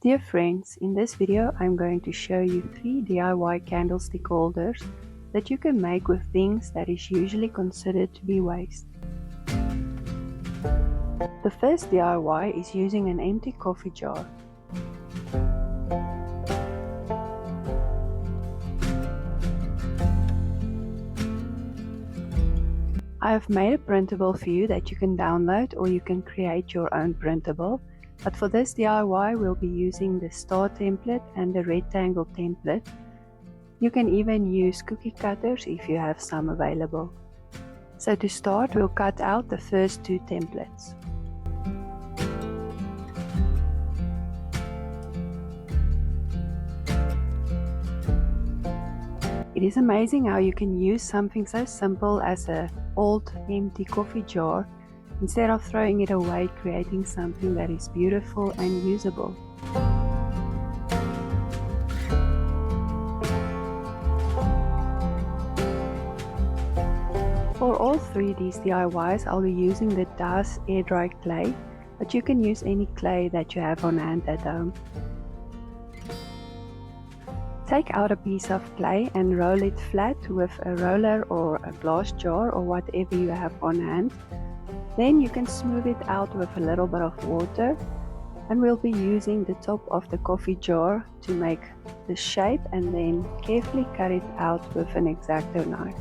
Dear friends, in this video I'm going to show you 3 DIY candlestick holders that you can make with things that is usually considered to be waste. The first DIY is using an empty coffee jar. I have made a printable for you that you can download, or you can create your own printable. But for this DIY we'll be using the star template and the rectangle template. You can even use cookie cutters if you have some available. So to start, we'll cut out the first 2 templates. It is amazing how you can use something so simple as an old empty coffee jar, instead of throwing it away, creating something that is beautiful and usable. For all 3 these DIYs I'll be using the Das air dry clay, but you can use any clay that you have on hand at home. Take out a piece of clay and roll it flat with a roller or a glass jar or whatever you have on hand. Then you can smooth it out with a little bit of water, and we'll be using the top of the coffee jar to make the shape and then carefully cut it out with an Xoxo knife.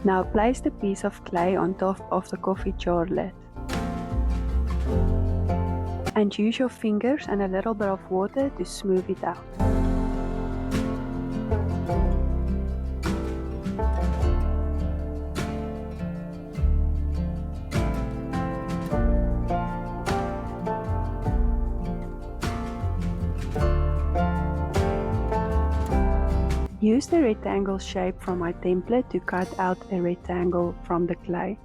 Now place the piece of clay on top of the coffee jar lid. And use your fingers and a little bit of water to smooth it out. Use the rectangle shape from my template to cut out a rectangle from the clay.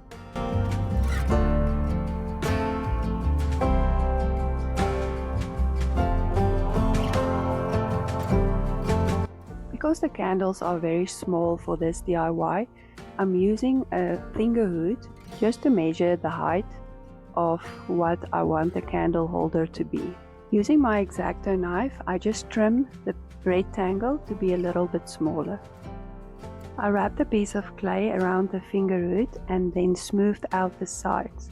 Because the candles are very small for this DIY, I'm using a finger hood just to measure the height of what I want the candle holder to be. Using my Xoxo knife, I just trim the rectangle to be a little bit smaller. I wrapped a piece of clay around the finger hood and then smoothed out the sides.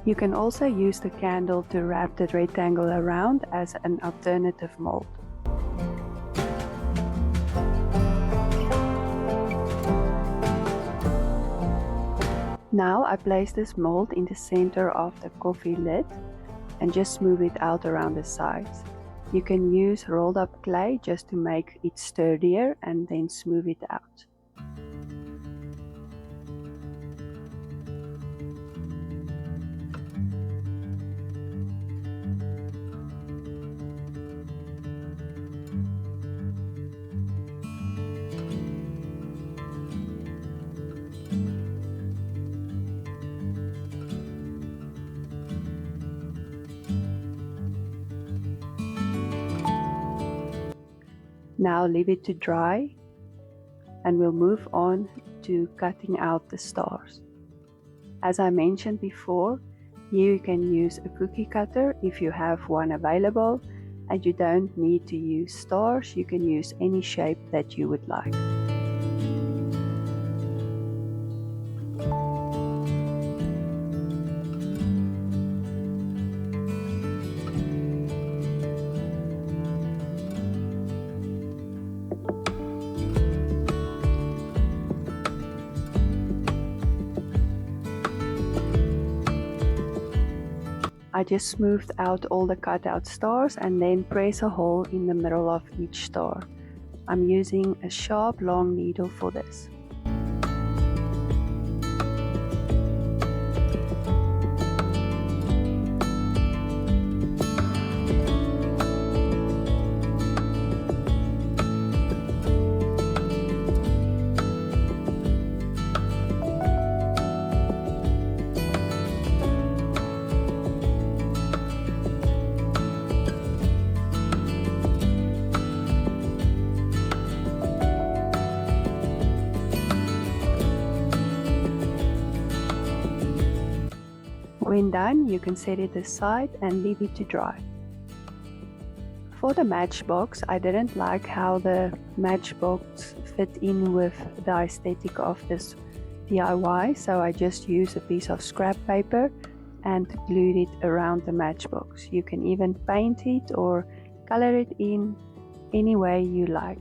You can also use the candle to wrap the rectangle around as an alternative mold. Now I place this mold in the center of the coffee lid and just smooth it out around the sides. You can use rolled up clay just to make it sturdier and then smooth it out. Now leave it to dry, and we'll move on to cutting out the stars. As I mentioned before, here you can use a cookie cutter if you have one available, and you don't need to use stars. You can use any shape that you would like. I just smoothed out all the cutout stars and then press a hole in the middle of each star. I'm using a sharp long needle for this. When done, you can set it aside and leave it to dry. For the matchbox, I didn't like how the matchbox fit in with the aesthetic of this DIY, so I just used a piece of scrap paper and glued it around the matchbox. You can even paint it or color it in any way you like.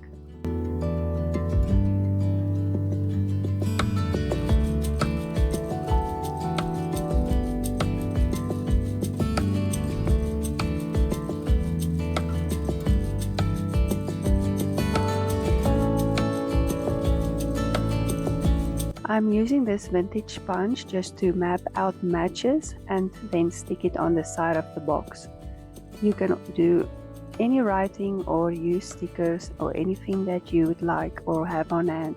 I'm using this vintage sponge just to map out matches and then stick it on the side of the box. You can do any writing or use stickers or anything that you would like or have on hand.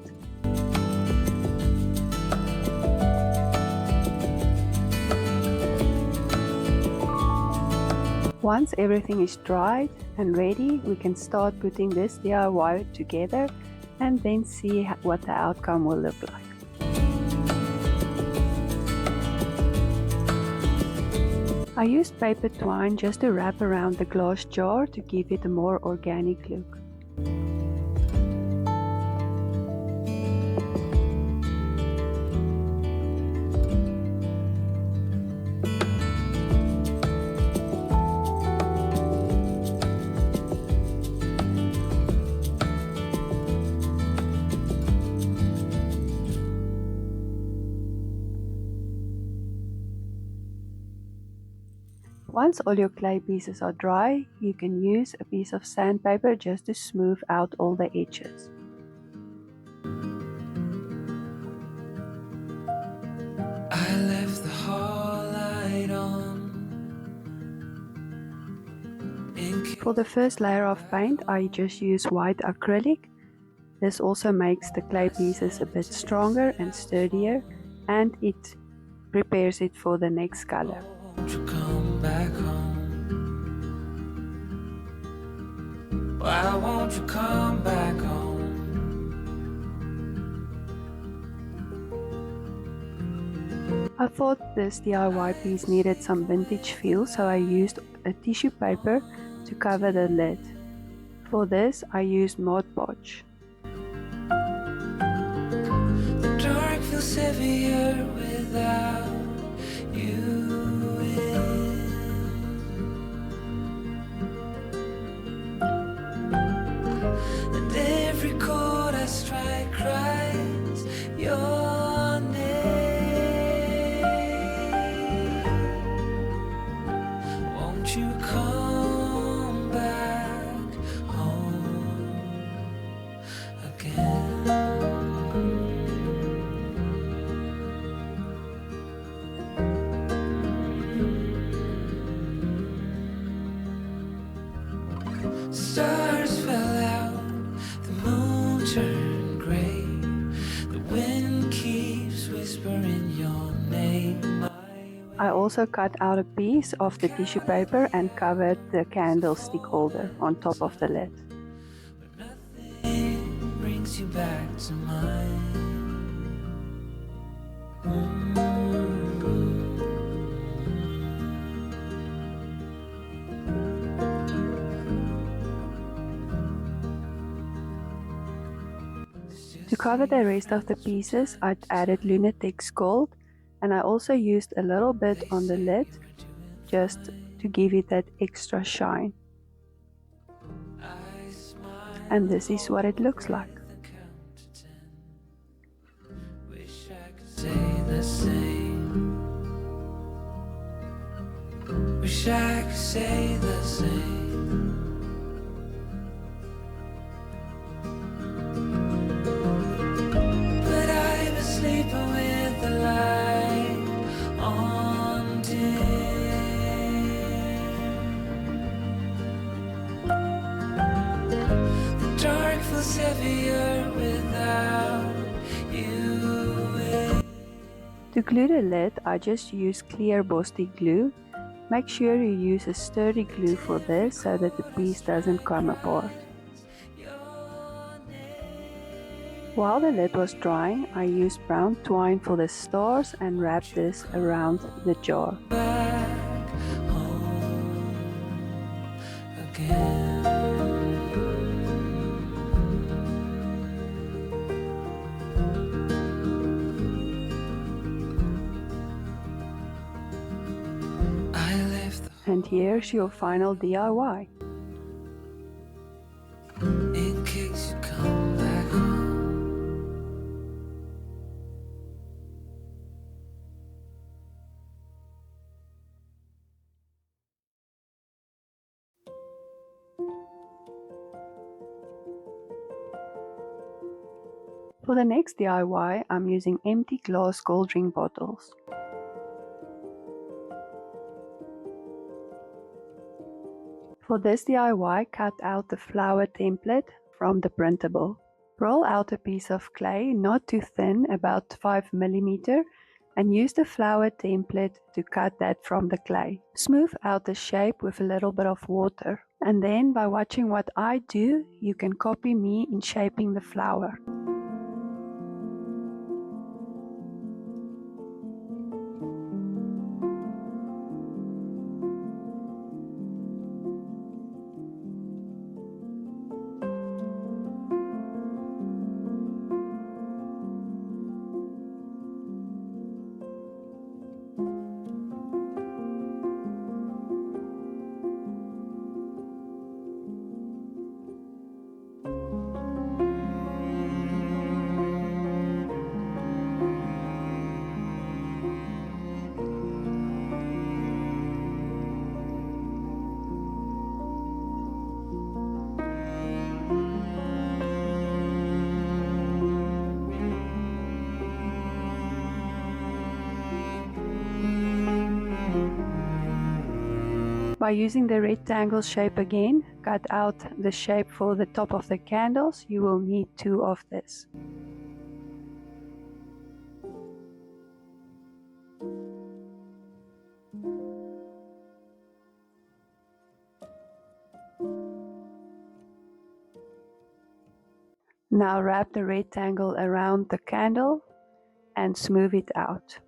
Once everything is dried and ready, we can start putting this DIY together and then see what the outcome will look like. I used paper twine just to wrap around the glass jar to give it a more organic look. Once all your clay pieces are dry, you can use a piece of sandpaper just to smooth out all the edges. I left the hall light on. For the first layer of paint, I just use white acrylic. This also makes the clay pieces a bit stronger and sturdier, and it prepares it for the next color. Won't you come back home? Why won't you come back home? I thought this DIY piece needed some vintage feel, so I used a tissue paper to cover the lid. For this, I used Mod Podge. The dark feels heavier without you. And every chord I strike cries your name. Won't you come back home again? Stars fell out, the moon turned gray. The wind keeps whispering your name. I also cut out a piece of the tissue paper and covered the candlestick holder on top of the lid. But nothing brings you back to mine. To cover the rest of the pieces, I added Lunatex Gold, and I also used a little bit on the lid just to give it that extra shine. And this is what it looks like. Wish I could say the same. Wish I could say the same. But I was sleeping with the light on dim. The dark feels heavier without you. To glue the lid, I just use clear Bostik glue. Make sure you use a sturdy glue for this so that the piece doesn't come apart. While the lid was drying, I used brown twine for the stars and wrapped this around the jar. Back home again. I left And here's your final DIY. in case you come back home. For the next DIY, I'm using empty glass cold drink bottles. For this DIY, cut out the flower template from the printable. Roll out a piece of clay not too thin, about 5 mm, and use the flower template to cut that from the clay. Smooth out the shape with a little bit of water, and then by watching what I do, you can copy me in shaping the flower. By using the rectangle shape again, cut out the shape for the top of the candles. You will need 2 of this. Now wrap the rectangle around the candle and smooth it out.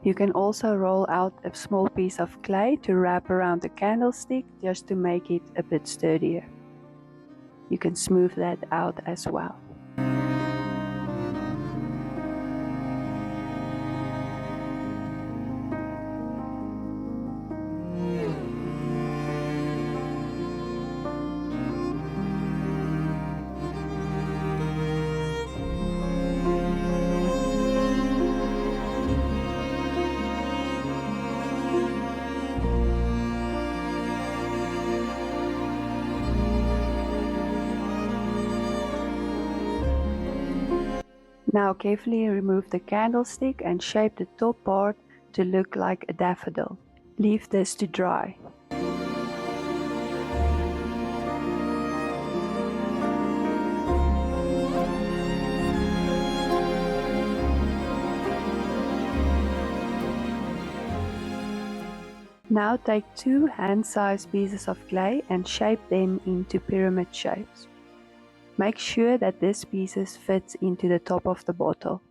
You can also roll out a small piece of clay to wrap around the candlestick just to make it a bit sturdier. You can smooth that out as well. Now carefully remove the candlestick and shape the top part to look like a daffodil. Leave this to dry. Now take 2 hand-sized pieces of clay and shape them into pyramid shapes. Make sure that this pieces fits into the top of the bottle.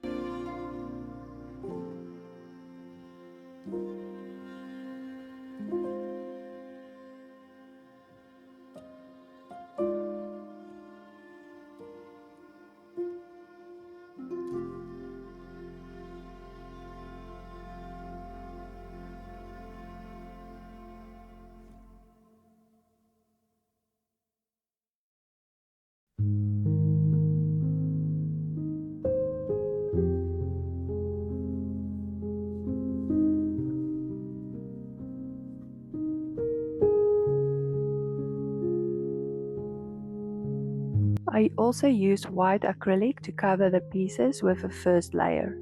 I also used white acrylic to cover the pieces with a first layer.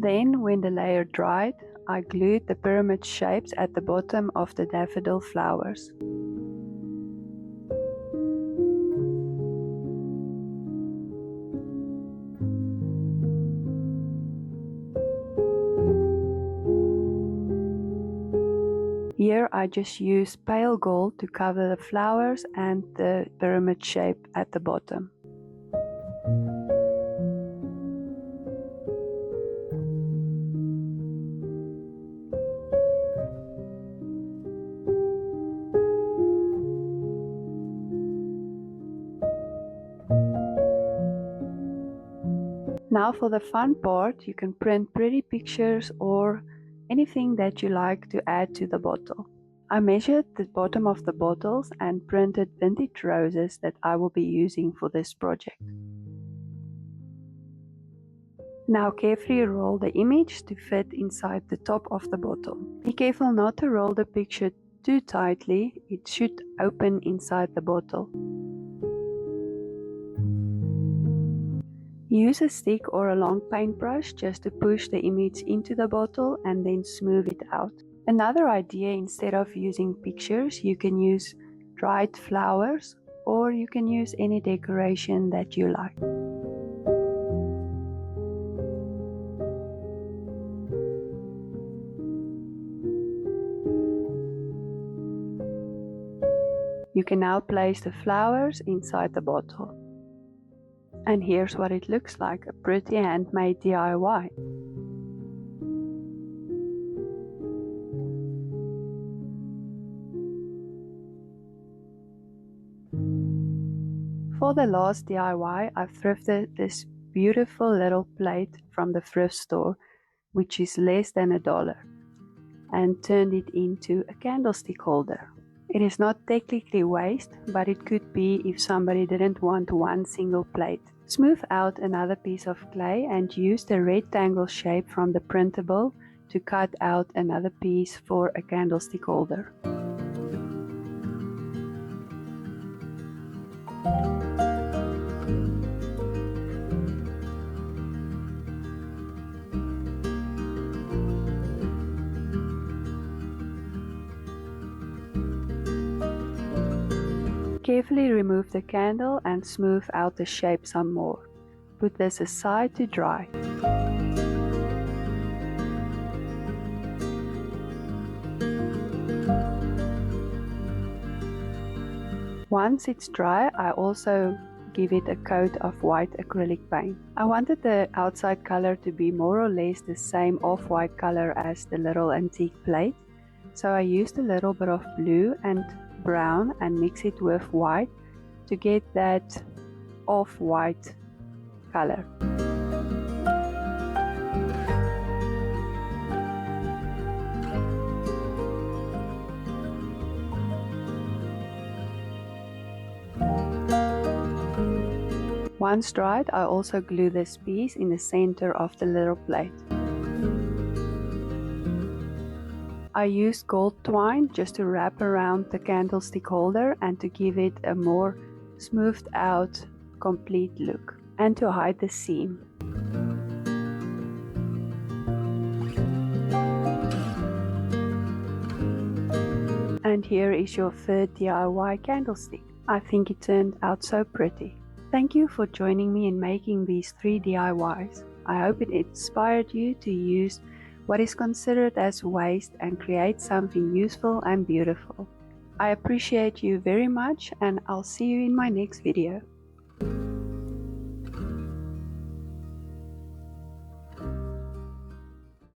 Then, when the layer dried, I glued the pyramid shapes at the bottom of the daffodil flowers. Here I just use pale gold to cover the flowers and the pyramid shape at the bottom. Now for the fun part, you can print pretty pictures or anything that you like to add to the bottle. I measured the bottom of the bottles and printed vintage roses that I will be using for this project. Now carefully roll the image to fit inside the top of the bottle. Be careful not to roll the picture too tightly, it should open inside the bottle. Use a stick or a long paintbrush just to push the image into the bottle and then smooth it out. Another idea, instead of using pictures, you can use dried flowers or you can use any decoration that you like. You can now place the flowers inside the bottle. And here's what it looks like, a pretty handmade DIY. For the last DIY, I've thrifted this beautiful little plate from the thrift store, which is less than $1, and turned it into a candlestick holder. It is not technically waste, but it could be if somebody didn't want one single plate. Smooth out another piece of clay and use the rectangle shape from the printable to cut out another piece for a candlestick holder. Carefully remove the candle and smooth out the shape some more. Put this aside to dry. Once it's dry, I also give it a coat of white acrylic paint. I wanted the outside color to be more or less the same off-white color as the little antique plate, so I used a little bit of blue and brown and mix it with white to get that off-white color. Once dried, I also glue this piece in the center of the little plate. I used gold twine just to wrap around the candlestick holder and to give it a more smoothed out, complete look, and to hide the seam. And here is your third DIY candlestick. I think it turned out so pretty. Thank you for joining me in making these 3 DIYs. I hope it inspired you to use what is considered as waste and create something useful and beautiful. I appreciate you very much, and I'll see you in my next video.